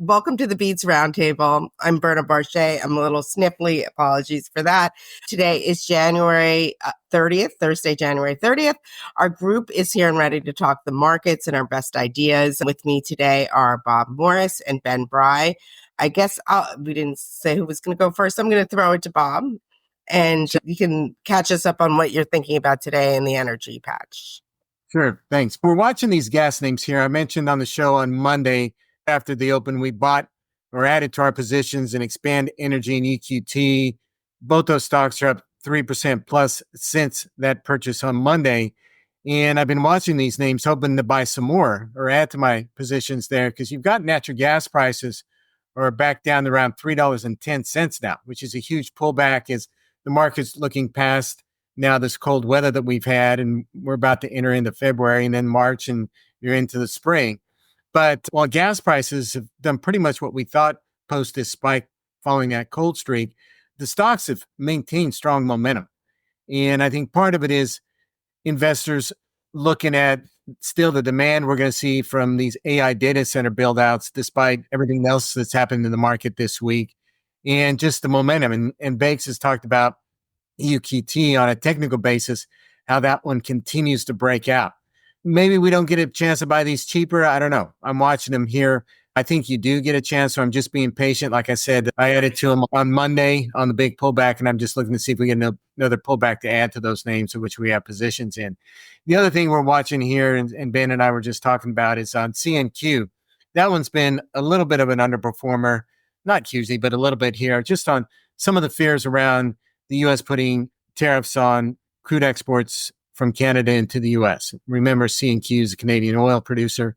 Welcome to the Beats Roundtable. I'm Berna Barchet. I'm a little sniffly. Apologies for that. Today is January 30th, Thursday, January 30th. Our group is here and ready to talk the markets and our best ideas. With me today are Bob Morris and Ben Bry. I guess we didn't say who was going to go first. I'm going to throw it to Bob, and you can catch us up on what you're thinking about today in the energy patch. Sure, thanks. We're watching these gas names here. I mentioned on the show on Monday after the open, we bought or added to our positions in Expand Energy and EQT. Both those stocks are up 3% plus since that purchase on Monday. And I've been watching these names, hoping to buy some more or add to my positions there because you've got natural gas prices are back down to around $3.10 now, which is a huge pullback as the market's looking past now this cold weather that we've had, and we're about to enter into February and then March, and you're into the spring. But while gas prices have done pretty much what we thought post this spike following that cold streak, the stocks have maintained strong momentum. And I think part of it is investors looking at still the demand we're going to see from these AI data center build-outs, despite everything else that's happened in the market this week, and just the momentum. And Bakes has talked about EQT on a technical basis, how that one continues to break out. Maybe we don't get a chance to buy these cheaper. I don't know. I'm watching them here. I think you do get a chance, so I'm just being patient. Like I said, I added to them on Monday on the big pullback, and I'm just looking to see if we get another pullback to add to those names of which we have positions in. The other thing we're watching here, and Ben and I were just talking about, is on CNQ. That one's been a little bit of an underperformer, not hugely, but a little bit here, just on some of the fears around the U.S. putting tariffs on crude exports from Canada into the U.S. Remember, CNQ is a Canadian oil producer.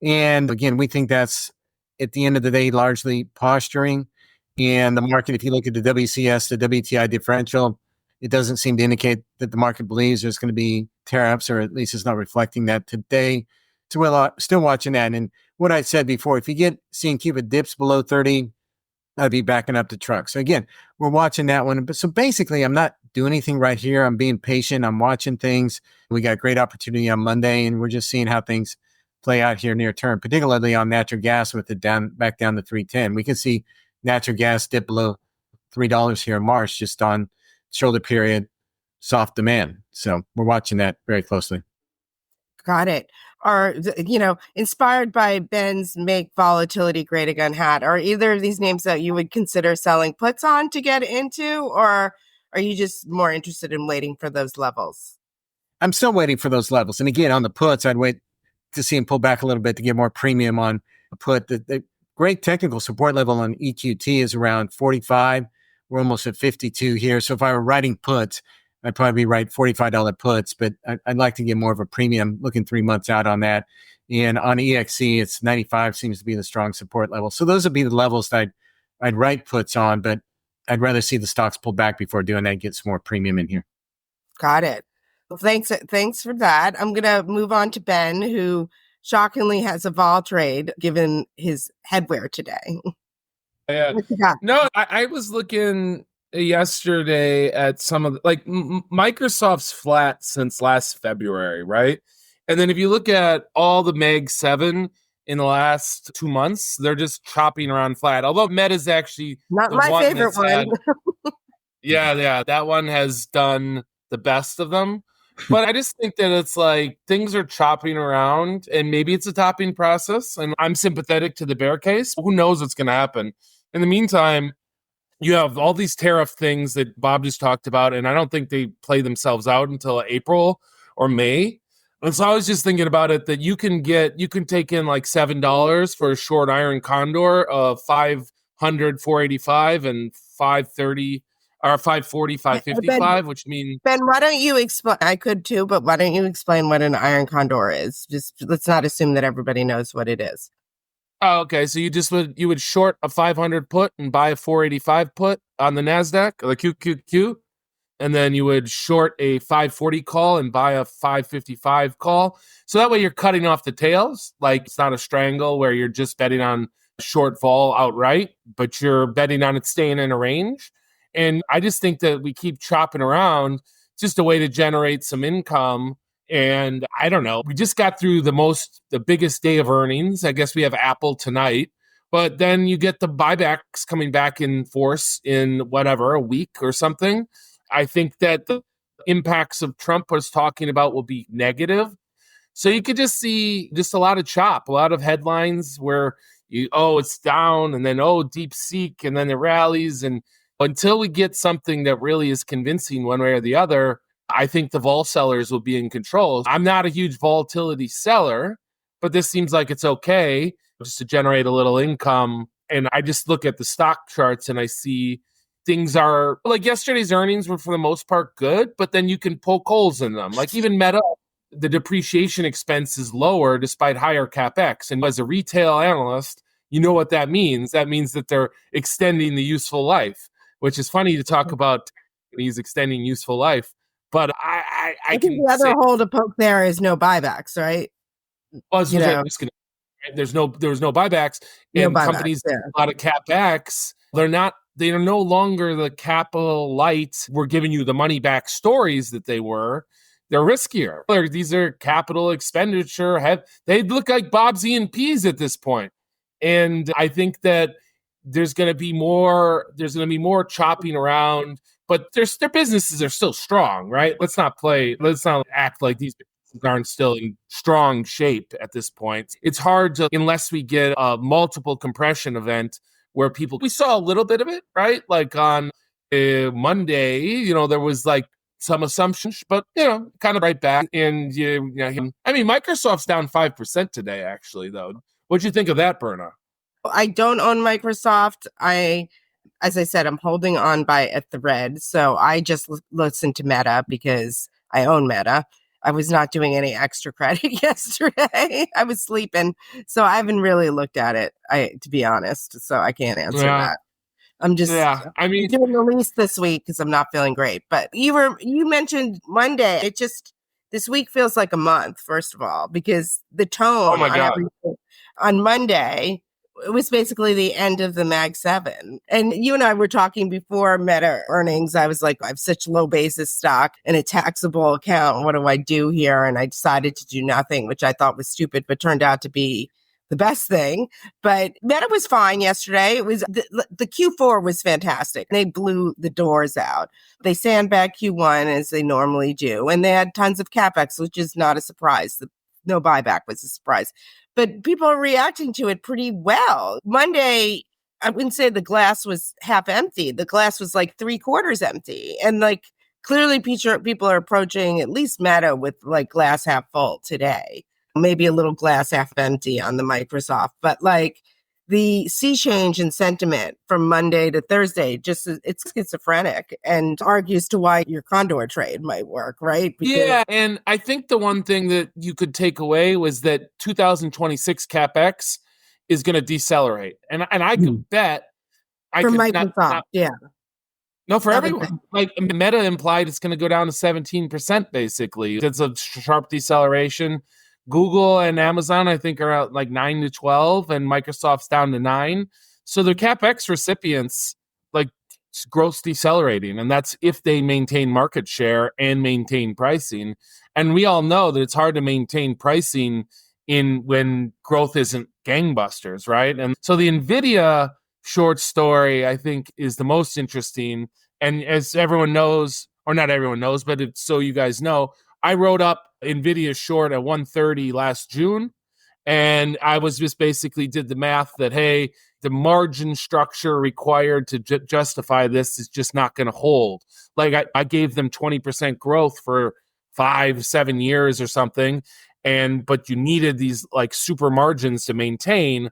And again, we think that's, at the end of the day, largely posturing. And the market, if you look at the WCS to WTI differential, it doesn't seem to indicate that the market believes there's going to be tariffs, or at least it's not reflecting that today. So we're still watching that. And what I said before, if you get CNQ, if it dips below 30, I'd be backing up the truck. So again, we're watching that one. But so basically, I'm not doing anything right here. I'm being patient. I'm watching things. We got great opportunity on Monday, and we're just seeing how things play out here near term, particularly on natural gas with it back down to 310. We can see natural gas dip below $3 here in March, just on shoulder period, soft demand. So we're watching that very closely. Got it. Are, inspired by Ben's Make Volatility Great Again hat, are either of these names that you would consider selling puts on to get into, or are you just more interested in waiting for those levels? I'm still waiting for those levels. And again, on the puts, I'd wait to see them pull back a little bit to get more premium on a put. The great technical support level on EQT is around 45. We're almost at 52 here. So if I were writing puts, I'd probably write $45 puts, but I'd like to get more of a premium looking 3 months out on that. And on EXC, it's 95 seems to be the strong support level. So those would be the levels that I'd write puts on, but I'd rather see the stocks pull back before doing that and get some more premium in here. Got it. Well, thanks for that. I'm going to move on to Ben, who shockingly has a vol trade given his headwear today. Yeah. No, I was looking yesterday at some of Microsoft's flat since last February, right? And then if you look at all the Mag 7 in the last 2 months, they're just chopping around flat. Although Meta's actually not my favorite one. Yeah, that one has done the best of them. But I just think that it's like things are chopping around, and maybe it's a topping process. And I'm sympathetic to the bear case. Who knows what's going to happen? In the meantime, you have all these tariff things that Bob just talked about, and I don't think they play themselves out until April or May. And so I was just thinking about it that you can take in like $7 for a short iron condor of 500, 485 and 530 or 540, 555, which means Ben, why don't you explain? I could too, but why don't you explain what an iron condor is? Just let's not assume that everybody knows what it is. Oh, okay. So you would short a 500 put and buy a 485 put on the NASDAQ, the QQQ, and then you would short a 540 call and buy a 555 call. So that way you're cutting off the tails. Like it's not a strangle where you're just betting on short vol outright, but you're betting on it staying in a range. And I just think that we keep chopping around, just a way to generate some income. And I don't know, we just got through the biggest day of earnings. I guess we have Apple tonight. But then you get the buybacks coming back in force in whatever, a week or something. I think that the impacts of Trump was talking about will be negative. So you could just see just a lot of chop, a lot of headlines where it's down, and then, deep seek, and then it rallies. And until we get something that really is convincing one way or the other, I think the vol sellers will be in control. I'm not a huge volatility seller, but this seems like it's okay just to generate a little income. And I just look at the stock charts and I see things are like yesterday's earnings were for the most part good, but then you can poke holes in them. Like even Meta, the depreciation expense is lower despite higher CapEx. And as a retail analyst, you know what that means. That means that they're extending the useful life, which is funny to talk about these extending useful life. But I think can the other say, hole to poke there is no buybacks, right? there was no buybacks, No and buybacks, companies yeah. a lot of CapEx. They are no longer the capital light, we're giving you the money back stories that they were. They're riskier. These are capital expenditure. They look like Bob's E&Ps at this point. And I think that there's going to be more chopping around, but their businesses are still strong, right? Let's not act like these businesses aren't still in strong shape at this point. It's hard to, unless we get a multiple compression event where we saw a little bit of it, right? Like on Monday, there was like some assumptions, but kind of right back. And Microsoft's down 5% today, actually, though. What'd you think of that, Berna? I don't own Microsoft. As I said, I'm holding on by a thread. So I just listened to Meta because I own Meta. I was not doing any extra credit yesterday. I was sleeping. So I haven't really looked at it, to be honest. So I can't answer that. I'm just doing the least this week because I'm not feeling great. But you mentioned Monday. This week feels like a month, first of all, because the tone on Monday, it was basically the end of the Mag 7. And you and I were talking before Meta earnings. I was like, I have such low basis stock and a taxable account. What do I do here? And I decided to do nothing, which I thought was stupid, but turned out to be the best thing. But Meta was fine yesterday. It was the Q4 was fantastic. They blew the doors out. They sandbagged Q1 as they normally do. And they had tons of CapEx, which is not a surprise. No buyback was a surprise. But people are reacting to it pretty well. Monday, I wouldn't say the glass was half empty. The glass was like 3/4 empty. And like clearly people are approaching at least Meta with like glass half full today. Maybe a little glass half empty on the Microsoft. But like the sea change in sentiment from Monday to Thursday, it's schizophrenic and argues to why your Condor trade might work, right? And I think the one thing that you could take away was that 2026 CapEx is going to decelerate. And I could bet for Microsoft, No, for everyone. Like Meta implied it's going to go down to 17%, basically. It's a sharp deceleration. Google and Amazon, I think, are at like 9 to 12, and Microsoft's down to 9. So the CapEx recipients, like, growth decelerating, and that's if they maintain market share and maintain pricing. And we all know that it's hard to maintain pricing when growth isn't gangbusters, right? And so the Nvidia short story, I think, is the most interesting. And as everyone knows, or not everyone knows, but so you guys know, I wrote up Nvidia short at 130 last June. And I was just basically did the math that, hey, the margin structure required to justify this is just not going to hold. Like I gave them 20% growth for 5-7 years or something. But you needed these like super margins to maintain.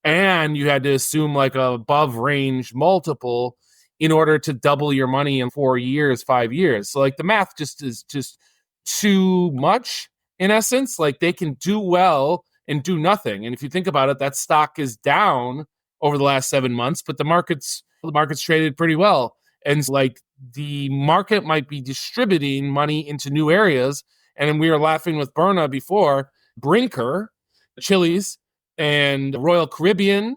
And you had to assume like a above range multiple in order to double your money in 4 years, 5 years. So like the math is just too much in essence. Like they can do well and do nothing. And if you think about it, that stock is down over the last 7 months, but the market's traded pretty well. And like the market might be distributing money into new areas. And we were laughing with Berna before, Brinker, Chili's, and Royal Caribbean,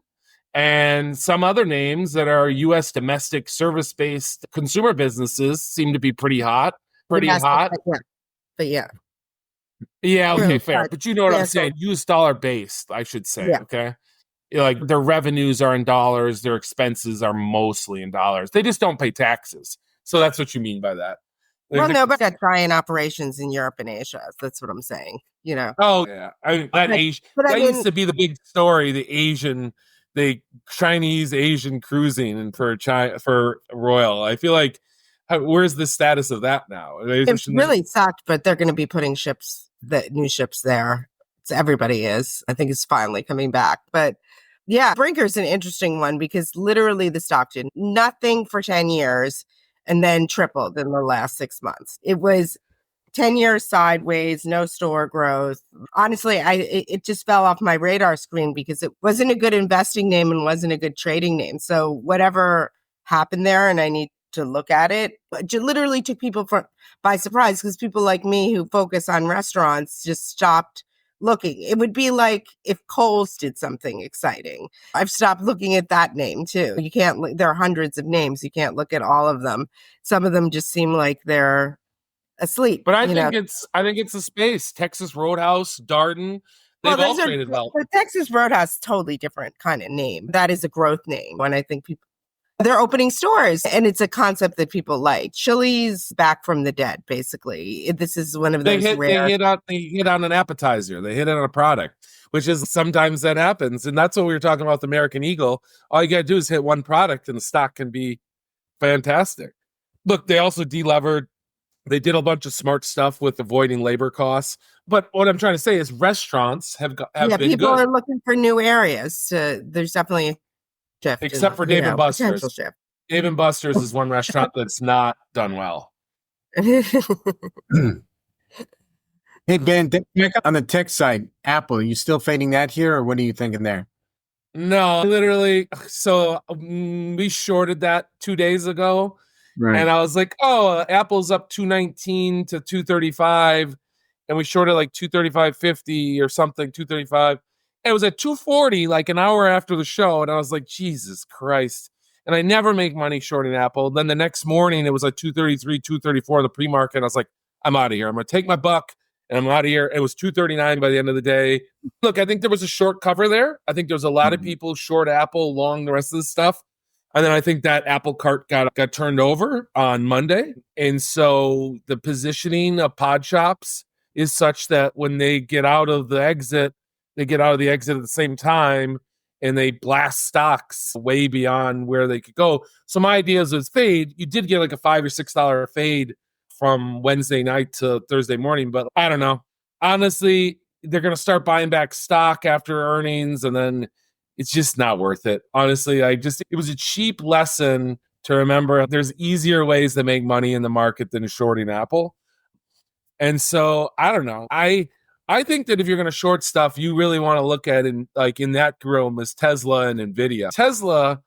and some other names that are U.S. domestic service-based consumer businesses seem to be pretty hot. But yeah. Yeah, okay, fair. But you know what I'm saying. US dollar based, I should say, okay? Like their revenues are in dollars, their expenses are mostly in dollars. They just don't pay taxes. So that's what you mean by that. Well, no, but got giant operations in Europe and Asia. That's what I'm saying. Oh yeah, but I that used mean, to be the big story. The Chinese Asian cruising, and for Royal. I feel like, where's the status of that now? it's really sucked, but they're going to be putting new ships there. So everybody is. I think it's finally coming back. But yeah, Brinker's an interesting one because literally the stock did nothing for 10 years and then tripled in the last 6 months. It was 10 years sideways, no store growth. Honestly, it just fell off my radar screen because it wasn't a good investing name and wasn't a good trading name. So whatever happened there, and I need to look at it, literally took people by surprise because people like me who focus on restaurants just stopped looking. It would be like if Kohl's did something exciting. I've stopped looking at that name too. You can't, there are hundreds of names. You can't look at all of them. Some of them just seem like they're asleep. But I think it's a space. Texas Roadhouse, Darden, they've all traded well. The Texas Roadhouse, totally different kind of name. That is a growth name. And I think they're opening stores, and it's a concept that people like. Chili's back from the dead, basically. This is one of those rare. They hit on an appetizer. They hit on a product, which is sometimes that happens. And that's what we were talking about with American Eagle. All you got to do is hit one product, and the stock can be fantastic. Look, they also delevered. They did a bunch of smart stuff with avoiding labor costs. But what I'm trying to say is restaurants have been people good. are looking for new areas. There's definitely shift. Except for Dave and Buster's. Shift. Dave and Buster's is one restaurant that's not done well. Hey, Ben, on the tech side, Apple, are you still fading that here, or what are you thinking there? No, literally. So we shorted that 2 days ago. Right. And I was like, oh, Apple's up 219 to 235. And we shorted like 235.50 or something, 235. It was at 240 like an hour after the show. And I was like, Jesus Christ. And I never make money shorting Apple. Then the next morning, it was like 233, 234 in the pre-market. And I was like, I'm out of here. I'm going to take my buck and I'm out of here. It was 239 by the end of the day. Look, I think there was a short cover there. I think there's a lot of people short Apple, long the rest of the stuff. And then I think that Apple cart got turned over on Monday. And so the positioning of pod shops is such that when they get out of the exit, they get out of the exit at the same time and they blast stocks way beyond where they could go. So my idea is fade. You did get like a $5 or $6 fade from Wednesday night to Thursday morning, but I don't know. Honestly, they're going to start buying back stock after earnings, and then it's just not worth it. Honestly, it was a cheap lesson to remember there's easier ways to make money in the market than shorting Apple. And so I don't know. I think that if you're going to short stuff, you really want to look at in that room is Tesla and Nvidia. Tesla,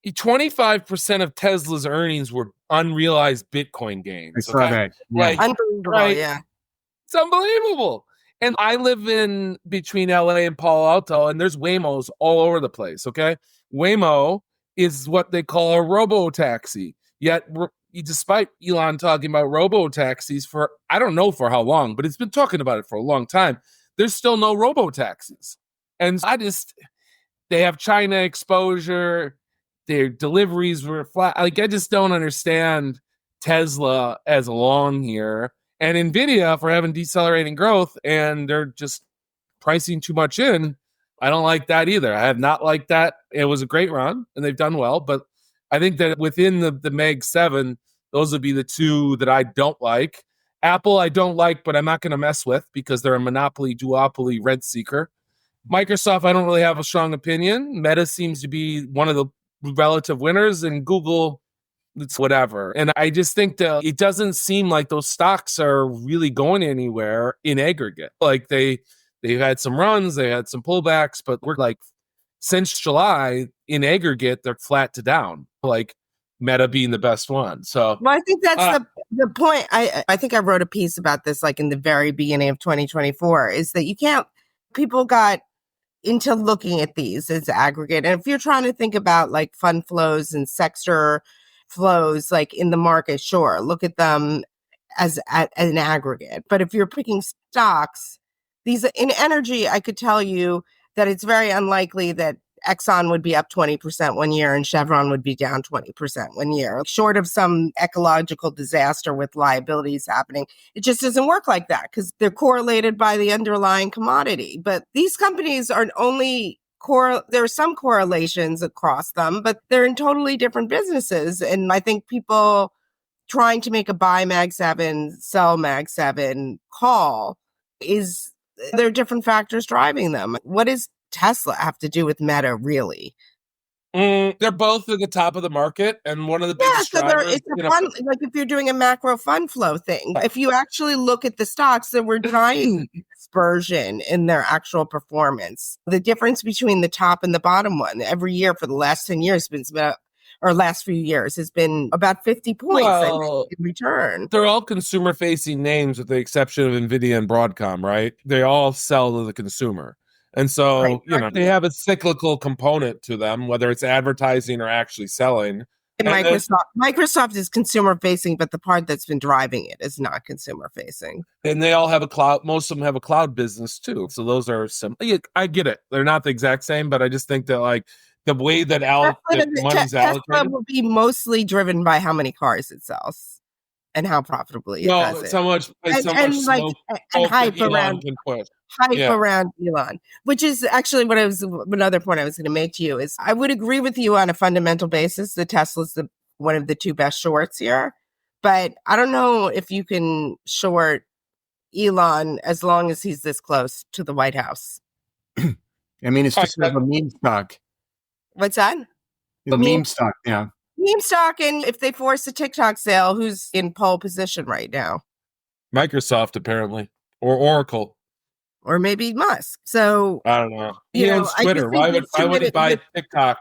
25% of Tesla's earnings were unrealized Bitcoin gains. I saw that. Yeah. Unbelievable, right? Yeah. It's unbelievable. And I live in between LA and Palo Alto, and there's Waymos all over the place, okay? Waymo is what they call a robo-taxi. Yet, despite Elon talking about robo-taxis for, I don't know for how long, but it's been talking about it for a long time, there's still no robo-taxis. And they have China exposure, their deliveries were flat. Like, I just don't understand Tesla as long here. And Nvidia for having decelerating growth, and they're just pricing too much in. I don't like that either. I have not liked that. It was a great run, and they've done well. But I think that within the Meg 7, those would be the two that I don't like. Apple, I don't like, but I'm not going to mess with because they're a monopoly, duopoly, rent seeker. Microsoft, I don't really have a strong opinion. Meta seems to be one of the relative winners, and Google, it's whatever. And I just think that it doesn't seem like those stocks are really going anywhere in aggregate. Like they've had some runs, they had some pullbacks, but we're like, since July in aggregate, they're flat to down, like Meta being the best one. So, well, I think that's the point. I think I wrote a piece about this, like in the very beginning of 2024, is that people got into looking at these as aggregate. And if you're trying to think about like fund flows and sector flows, like in the market, sure, look at them as an aggregate. But if you're picking stocks, these in energy, I could tell you that it's very unlikely that Exxon would be up 20% one year and Chevron would be down 20% one year. Short of some ecological disaster with liabilities happening, it just doesn't work like that because they're correlated by the underlying commodity. But these companies are only there are some correlations across them, but they're in totally different businesses. And I think people trying to make a buy Mag 7, sell Mag 7 call there are different factors driving them. What does Tesla have to do with Meta, really? They're both at the top of the market, and one of the biggest So drivers. it's a fun, like if you're doing a macro fund flow thing. If you actually look at the stocks, there were giant dispersion in their actual performance. The difference between the top and the bottom one every year for the last 10 years has been last few years has been about 50 points in return. They're all consumer-facing names with the exception of Nvidia and Broadcom, right? They all sell to the consumer. And so, they have a cyclical component to them, whether it's advertising or actually selling. And Microsoft is consumer facing, but the part that's been driving it is not consumer facing. And they all have a cloud. Most of them have a cloud business too. So those are I get it. They're not the exact same, but I just think that the way that money's allocated. Tesla will be mostly driven by how many cars it sells and how profitably it does it. So much hype around Elon, which is actually another point I was going to make to you is I would agree with you on a fundamental basis that Tesla's one of the two best shorts here, but I don't know if you can short Elon as long as he's this close to the White House. I mean, it's just a meme stock. What's that? The meme stock, yeah. Meme stock, and if they force a TikTok sale, who's in pole position right now? Microsoft, apparently, or Oracle, or maybe Musk. So I don't know. He owns Twitter. Why would he buy TikTok?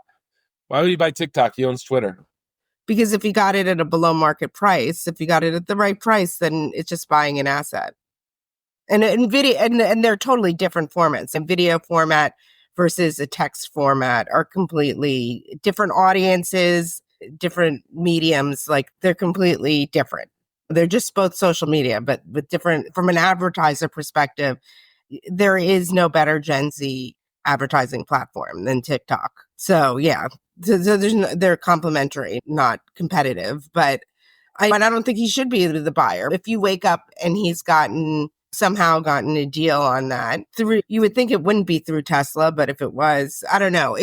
Why would he buy TikTok? He owns Twitter. Because if he got it at a below market price, if he got it at the right price, then it's just buying an asset. And Nvidia, and they're totally different formats. Nvidia format versus a text format are completely different audiences, different mediums. Like they're completely different. They're just both social media, but with different, from an advertiser perspective, there is no better Gen Z advertising platform than TikTok. So yeah, they're complementary, not competitive, but I don't think he should be the buyer. If you wake up and he's somehow gotten a deal on that you would think it wouldn't be through Tesla, but if it was, I don't know.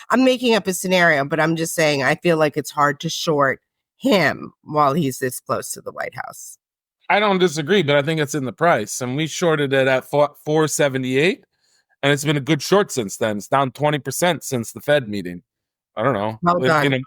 I'm making up a scenario, but I'm just saying, I feel like it's hard to short him while he's this close to the White House. I don't disagree, but I think it's in the price. And we shorted it at 478, and it's been a good short since then. It's down 20% since the Fed meeting. I don't know. Well done.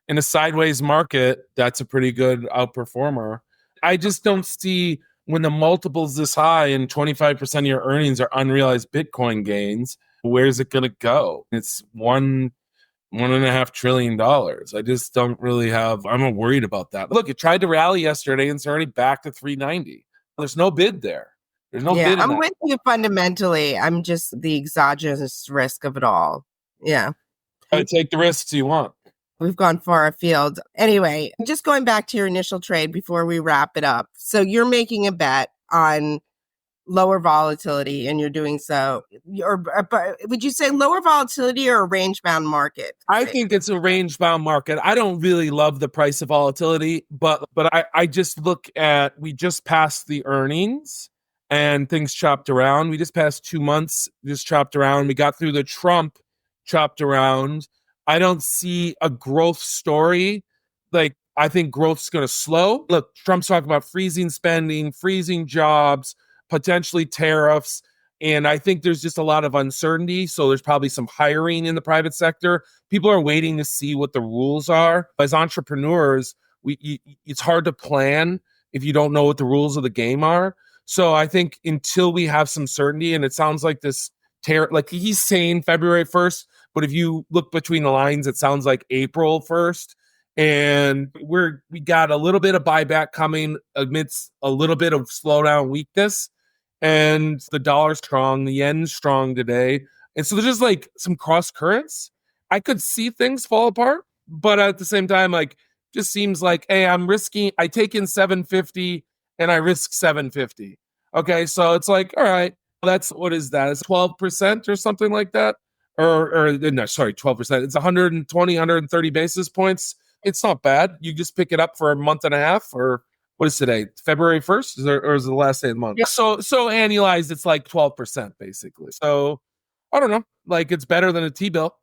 In a sideways market, that's a pretty good outperformer. I just don't see when the multiple's this high and 25% of your earnings are unrealized Bitcoin gains, where's it going to go? It's $1.5 trillion. I just don't really I'm not worried about that. Look, it tried to rally yesterday and it's already back to 390. There's no bid there. There's no bid. I'm with you fundamentally. I'm just the exogenous risk of it all. Yeah. I take the risks you want. We've gone far afield. Anyway, just going back to your initial trade before we wrap it up. So you're making a bet on lower volatility and you're doing so. Would you say lower volatility or a range-bound market? I think it's a range-bound market. I don't really love the price of volatility, but I just look at, we just passed the earnings and things chopped around. We just passed 2 months, just chopped around. We got through the Trump chopped around. I don't see a growth story. I think growth's going to slow. Look, Trump's talking about freezing spending, freezing jobs, potentially tariffs. And I think there's just a lot of uncertainty. So there's probably some hiring in the private sector. People are waiting to see what the rules are. As entrepreneurs, it's hard to plan if you don't know what the rules of the game are. So I think until we have some certainty, and it sounds like this like he's saying February 1st, but if you look between the lines, it sounds like April 1st. And we got a little bit of buyback coming amidst a little bit of slowdown weakness. And the dollar's strong, the yen's strong today. And so there's just some cross currents. I could see things fall apart, but at the same time, just seems like, hey, I take in 750 and I risk 750. Okay, so it's all right. What is that? It's 12% or something like that. or no, sorry, 12%. It's 120, 130 basis points. It's not bad. You just pick it up for a month and a half, or what is today? February 1st, or is it the last day of the month? Yeah. So annualized, it's like 12% basically. So I don't know, like it's better than a T-bill.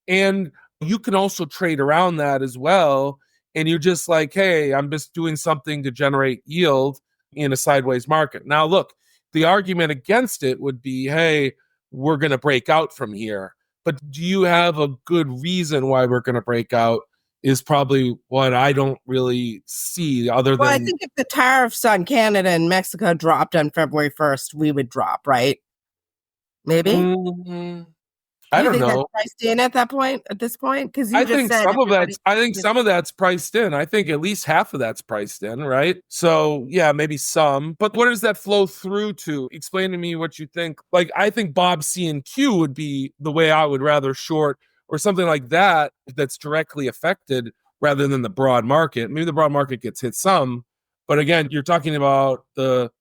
And you can also trade around that as well. And you're just like, hey, I'm just doing something to generate yield in a sideways market. Now, look, the argument against it would be, hey, we're going to break out from here. But do you have a good reason why we're going to break out? Is probably what I don't really see other than... Well, I think if the tariffs on Canada and Mexico dropped on February 1st, we would drop, right? Maybe? Mm-hmm. I don't know. That's priced in at this point? Because I think some of that's priced in. I think at least half of that's priced in, right? So yeah, maybe some. But what does that flow through to? Explain to me what you think. Like, I think Bob C and Q would be the way I would rather short, or something like that that's directly affected rather than the broad market. Maybe the broad market gets hit some, but again, you're talking about the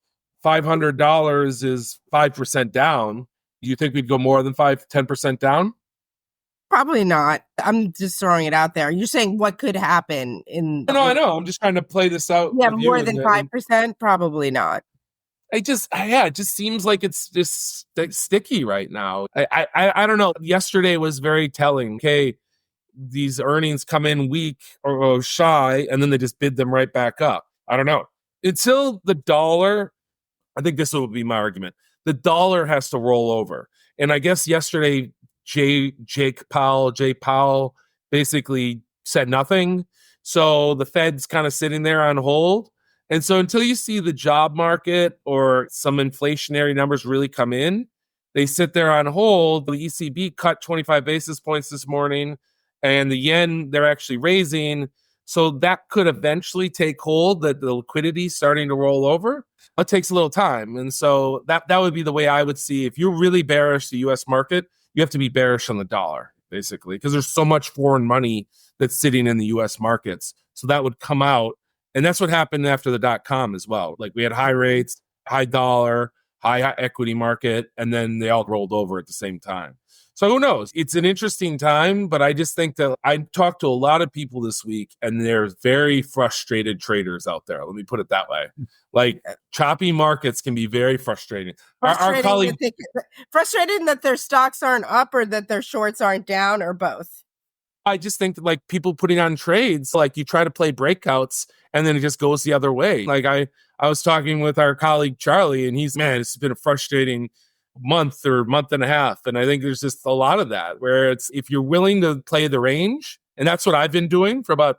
$500 is 5% down. Do you think we'd go more than 10% down? Probably not. I'm just throwing it out there. You're saying what could happen in... No, I know. I'm just trying to play this out. Yeah, more than 5%? Probably not. It just seems like it's just sticky right now. I don't know. Yesterday was very telling. Okay, these earnings come in weak or shy, and then they just bid them right back up. I don't know. Until the dollar, I think this will be my argument. The dollar has to roll over. And I guess yesterday, Jay Powell basically said nothing. So the Fed's kind of sitting there on hold. And so until you see the job market or some inflationary numbers really come in, they sit there on hold. The ECB cut 25 basis points this morning, and the yen, they're actually raising. So that could eventually take hold, that the liquidity starting to roll over. It takes a little time. And so that would be the way I would see. If you're really bearish the US market, you have to be bearish on the dollar, basically, because there's so much foreign money that's sitting in the US markets. So that would come out. And that's what happened after the .com as well. Like, we had high rates, high dollar, high equity market, and then they all rolled over at the same time. So who knows? It's an interesting time, but I just think that I talked to a lot of people this week, and there's very frustrated traders out there. Let me put it that way. Like, choppy markets can be very frustrating. Our colleague... Frustrating that their stocks aren't up, or that their shorts aren't down, or both. I just think that, like, people putting on trades, like, you try to play breakouts and then it just goes the other way. Like, I was talking with our colleague Charlie, and it's been a frustrating month or month and a half. And I think there's just a lot of that, where it's, if you're willing to play the range, and that's what I've been doing for about,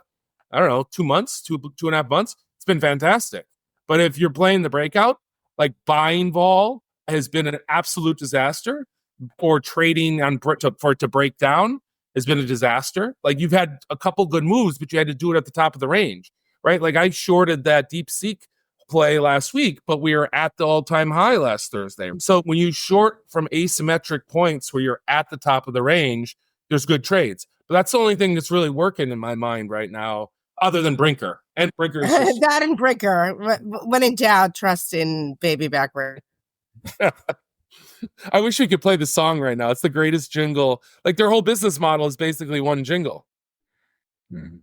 I don't know, 2 months, two and a half months, it's been fantastic. But if you're playing the breakout, like buying vol has been an absolute disaster, or trading for it to break down has been a disaster. Like, you've had a couple good moves, but you had to do it at the top of the range, right? Like, I shorted that DeepSeek play last week, but we were at the all-time high last Thursday. So when you short from asymmetric points where you're at the top of the range, there's good trades. But that's the only thing that's really working in my mind right now, other than Brinker. And Brinker is just... that and Brinker. When in doubt, trust in baby backward. I wish we could play the song right now. It's the greatest jingle. Like, their whole business model is basically one jingle. Mm-hmm.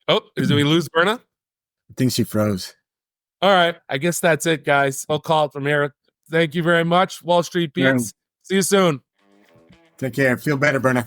Oh, did we lose Berna? I think she froze. All right. I guess that's it, guys. I'll call it from here. Thank you very much, Wall Street Beats. See you soon. Take care. Feel better, Berna.